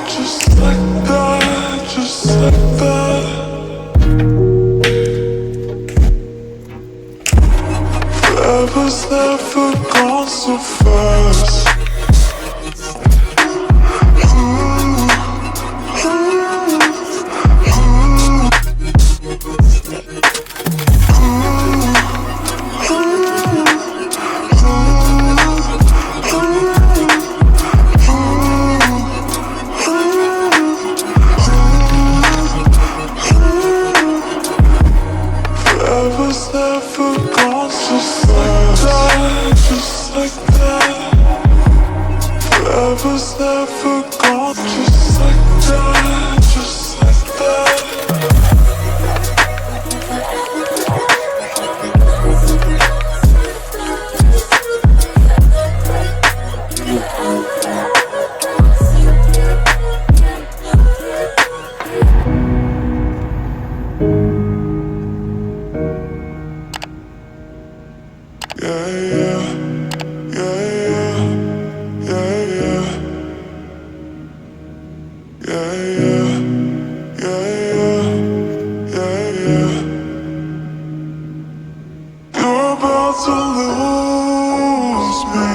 Just like that, just like that. Forever's never gone so fast. Forever's never gone so fast. Just like that. Forever's never gone just like that. Just like that. Yeah, yeah, yeah, yeah, yeah, yeah, yeah, yeah, yeah, yeah. You're about to lose me.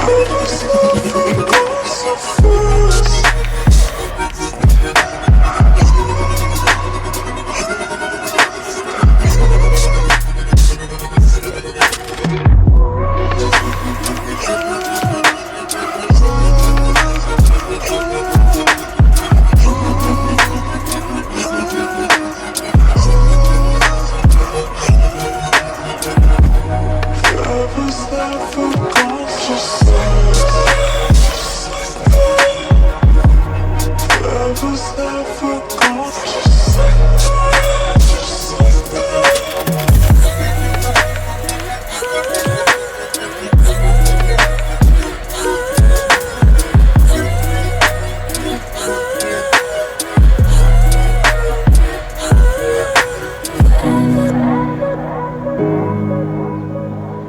Forever's never gone so fast. Forever's never gone so fast. Forever's never